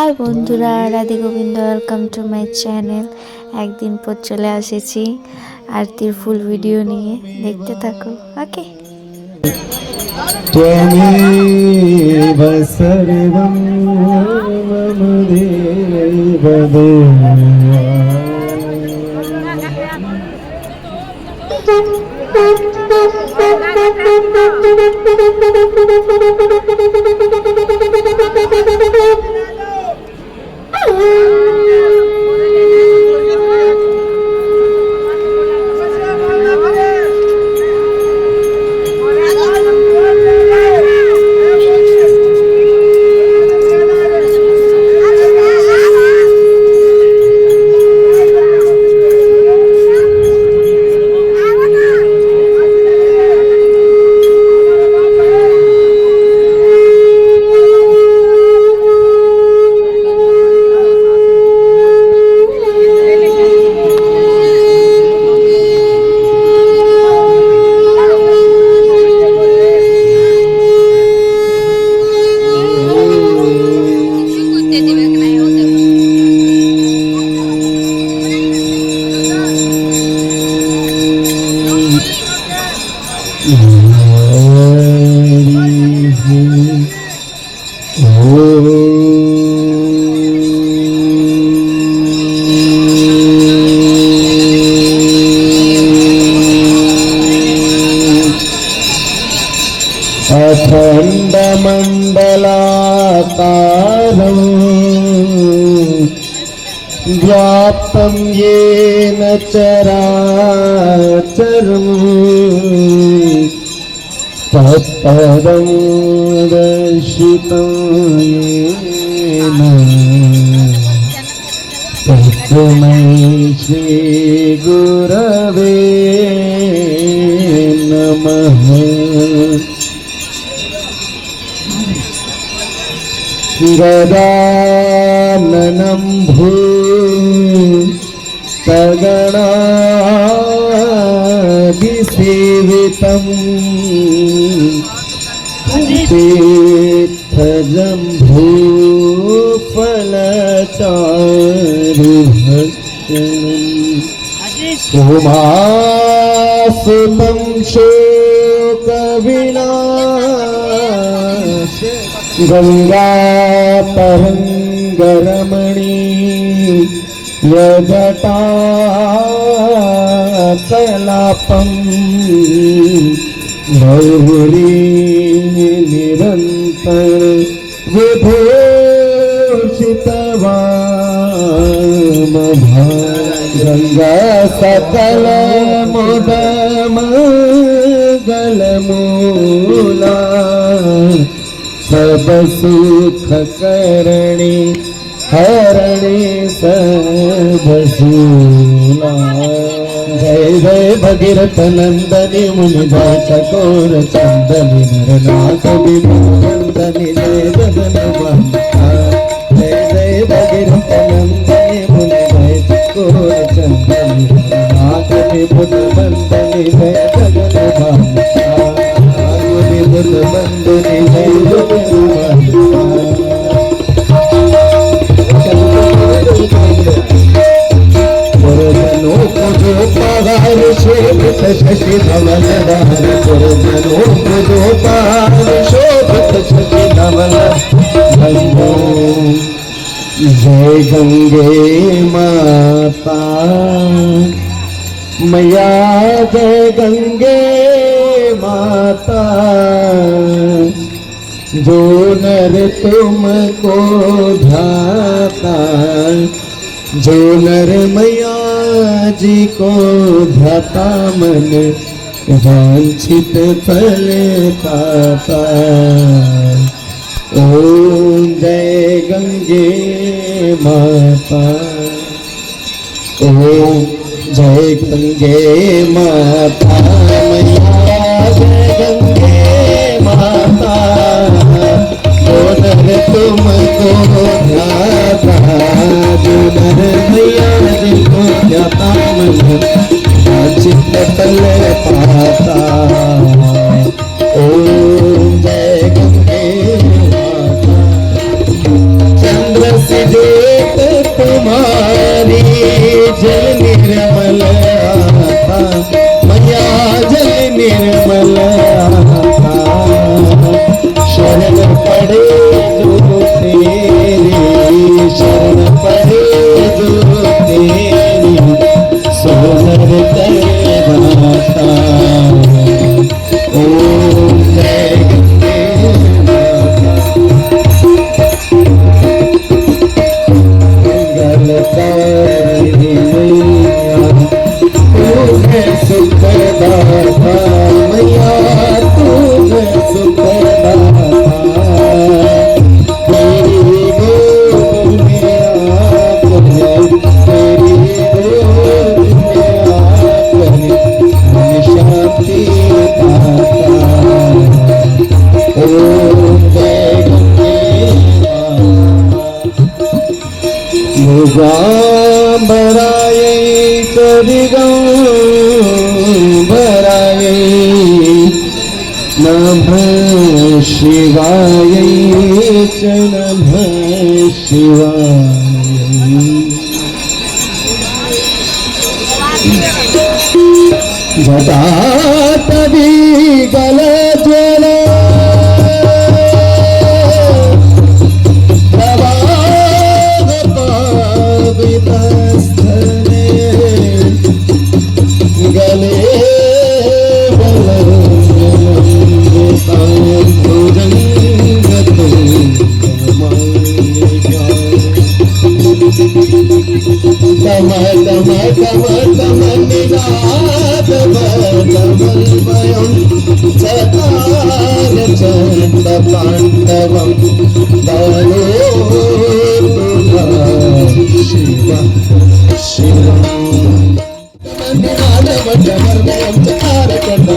High বন্ধুরা, Radhe Govinda, welcome to my channel. একদিন পর চলে এসেছি আরতির ফুল ভিডিও নিয়ে, দেখতে থাকো। ওকে। त्वमेव सर्वं मम देवदेवा। अखण्डमण्डलाकारं व्याप्तं येन चराचरं तत्पदं दर्शितं येन तस्मै श्रीगुरवे नमः। गजाननं भूतगणादिसेवितं तीर्थजम्भूफलचारुभक्षणम् उमासुतं शोकविनाश गंगातरंगरमणी यजटाकलापं गौरी निरंतर विभूषितवामभा गंगा सकल मोदमंगलमूला सब सुख करणी हरणी सब सूला। जय जय भगीरथ नंदनी मुनिजा चकोर चंदनी नरनाथ विनंदनी जय जगन माता। जय जय भगीरथ नंदनी मुनिजा चकोर चंदनी नरनाथ विनंदनी जय जगन माता। बंदनी जय जगन पुरजनों को जो पहाड़ शोभित शशि धवल धार पुरजनों को जो पहाड़ शोभित शशि धवल धन्यो जय गंगे माता मैया जय गंगे माता। जो नर तुमको ध्याता जो नर मैया जी को ध्याता मन वांछित फल पाता। ओम जय गंगे माता। ओम जय गंगे माता मैया जय गंगे माता। जो नर तुमको ध्याता जो नर मैया जिनको ध्याता मन वांछित फल पाता। ओम जय गंगे माता। चंद्र से तारिणी मैया तू है सुखदाता मैया तू है सुखदाता तेरी गोद में आकर तेरी गोद में आकर हम शांति पाता ओम जय गंगे मुगा भराये करिगं भराये नमः शिवाय च नमः शिवाय जटाटवी गलज्वल प्रवाहपावितस्थले गले तम तम तम तम निगाद बलवयं चकार चंड पांडवं बालो शिव शिव निगाद बलवयं चकार चंड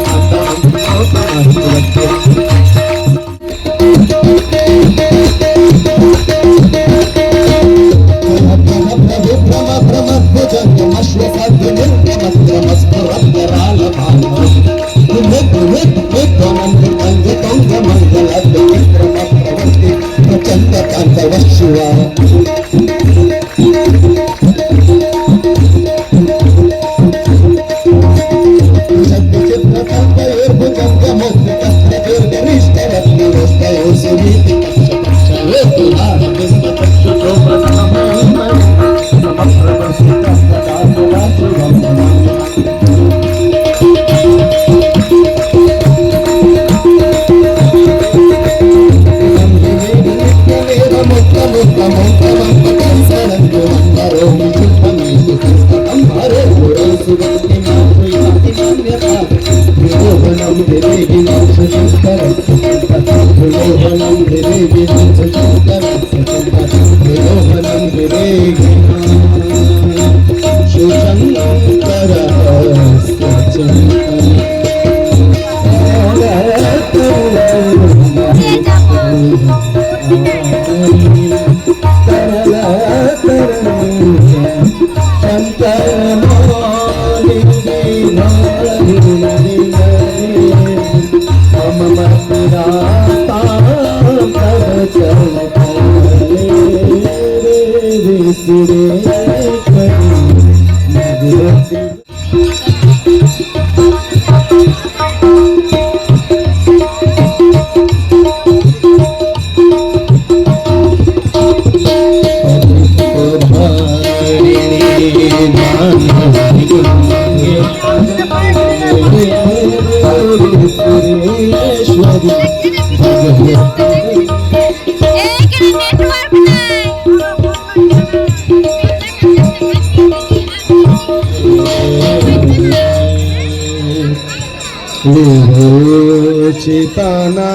चिताना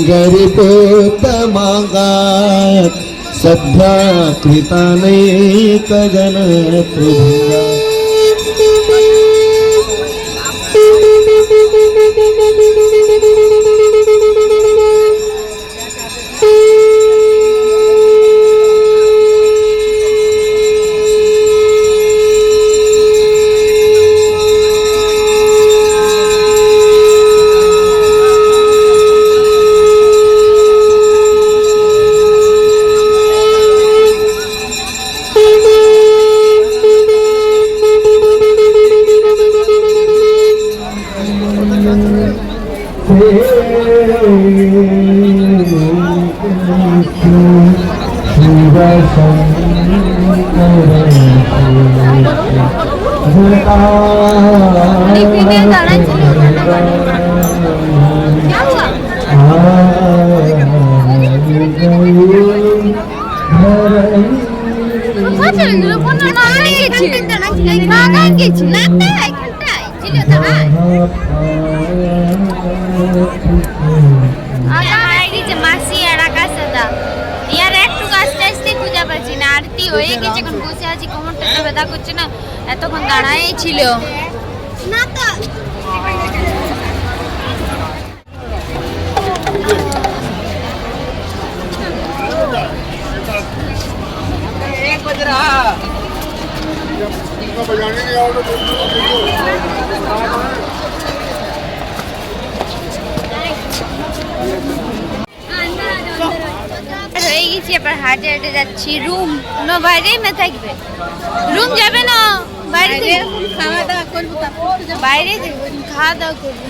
गरिपोत्तमागात सध्या कृतानैक जन तुभंगा মাসি আর আকাশ দাদা ইয়ার একটু কাজটা আসতে খুঁজে পাচ্ছি না, আরতি হয়ে গেছে, এখন বসে আছি, কোমরটা তো ব্যথা করছে না, এতক্ষণ দাঁড়াই ছিল না তো। হয়ে গেছি, এবার হাঁটে হাঁটে যাচ্ছি রুম। না বাইরেই না থাকবে, রুম যাবে না, বাইরে খাওয়া দাওয়া করবো, বাইরে খাওয়া দাওয়া করবো,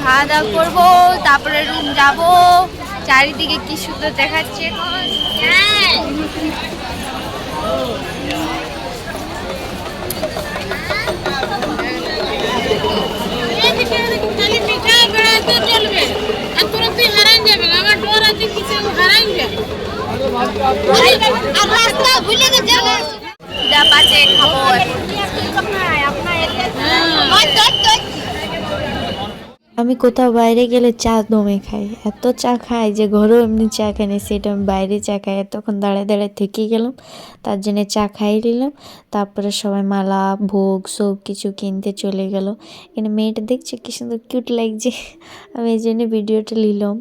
খাওয়া দাওয়া করবো, তারপরে রুম যাব। চারিদিকে কি সুন্দর দেখাচ্ছে আমি কোথাও বাইরে গেলে চা দমে খাই, এত চা খাই যে ঘরেও এমনি চা খাই না, সেটা আমি বাইরে চা খাই। এতক্ষণ দাঁড়ায় দাঁড়ায় থেকে গেলাম, তার জন্য চা খাই নিলাম। তারপরে সবাই মালা ভোগ সব কিছু কিনতে চলে গেল। এখানে মেয়েটা দেখছে কি সুন্দর কিউট লাগছে, আমি এই জন্য ভিডিওটা নিলাম।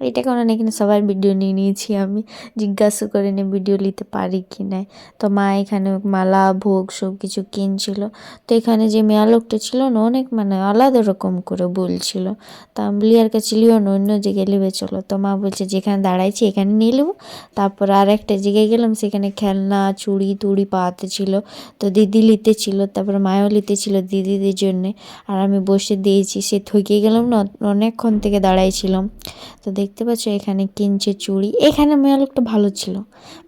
এটা কারণ এখানে সবার ভিডিও নিয়ে নিয়েছি, আমি জিজ্ঞাসা করে নিয়ে ভিডিও নিতে পারি কি না। তো মা এখানে মালা ভোগ সব কিছু কিনছিল। তো এখানে যে মেয়া লোকটা ছিল না, অনেক মানে আলাদা রকম করে বলছিল। তা আমি বলি আর কাছে লিও না, অন্য জায়গায় নেবে চলো। তো মা বলছে যেখানে দাঁড়াইছি এখানে নিয়ে নেবো। তারপর আর একটা জায়গায় গেলাম, সেখানে খেলনা চুড়ি তুড়ি পাতে ছিল। তো দিদি নিতে ছিল, তারপরে মায়ও নিতে ছিল দিদিদের জন্যে। আর আমি বসে দিয়েছি, সে থকে গেলাম না, অনেকক্ষণ থেকে দাঁড়াইছিলাম। তো দেখতে পাচ্ছ এখানে কিনছে চুড়ি। এখানে মেয়ে লোকটা ভালো ছিল,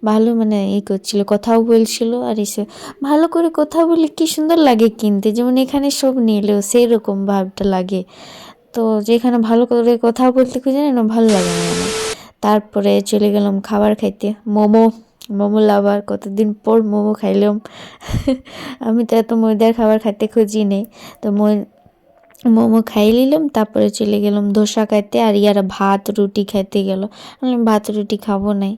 ভালো মানে করছিল, কথাও বলছিল। আর এসে ভালো করে কথা বলে কি সুন্দর লাগে কিনতে, যেমন এখানে সব নিলেও সেই রকম ভাবটা লাগে। তো যেখানে ভালো করে কথা বলতে খুঁজে না, ভালো লাগে না আমার। তারপরে চলে গেলাম খাবার খাইতে, মোমো লাভার, কতদিন পর মোমো খাইলাম। আমি তো এত ময়দার খাবার খাইতে খুঁজি নেই। তো মোমো খাই নিলাম, তারপরে চলে গেলাম ধোসা খাইতে। আর ইয়ারা ভাত রুটি খাইতে গেল, আমি ভাত রুটি খাবো নাই।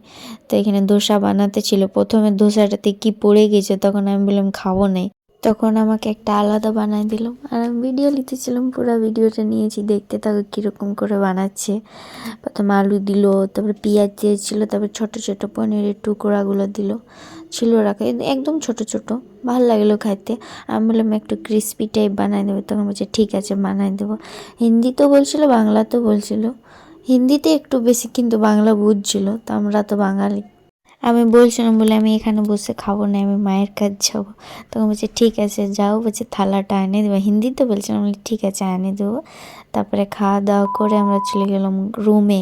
তো এখানে ধোসা বানাতে ছিল, প্রথমে ধোসাটাতে কি পড়ে গেছে, তখন আমি বললাম খাবো নাই, তখন আমাকে একটা আলাদা বানাই দিলাম। আর আমি ভিডিও নিতেছিলাম, পুরো ভিডিওটা নিয়েছি, দেখতে থাকো কীরকম করে বানাচ্ছে। প্রথমে আলু দিল, তারপরে পেঁয়াজ দিয়েছিল, তারপরে ছোটো ছোটো পনিরের টুকরাগুলো দিল, ছিল রাখা একদম ছোট ছোট, ভালো লাগলো খাইতে। আমি বললাম একটু ক্রিস্পি টাইপ বানাই দেবো, তখন বলছে ঠিক আছে বানাই দেবো। হিন্দিতেও বলছিল, বাংলাতেও বলছিল, হিন্দিতে একটু বেশি কিন্তু বাংলা বুঝছিল। তো আমরা তো বাঙালি, আমি বলছিলাম বলে আমি এখানে বসে খাবো না, আমি মায়ের কাজ যাবো। তখন বলছে ঠিক আছে যাও, বলছে থালাটা এনে দেবো, হিন্দিতে বলছিলাম, বলি ঠিক আছে এনে দেবো। তারপরে খাওয়া দাওয়া করে আমরা চলে গেলাম রুমে।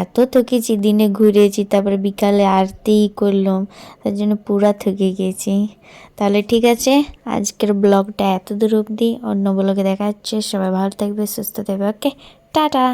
এত থকেছি, দিনে ঘুরেছি, তারপরে বিকালে আরতি করলাম, তার জন্য পুরা থকে গেছি। তাহলে ঠিক আছে, আজকের ব্লগটা এত দূর অবধি, অন্য ব্লগে দেখা হচ্ছে। সবাই ভালো থাকবে, সুস্থ থাকবে, ওকে টাটা।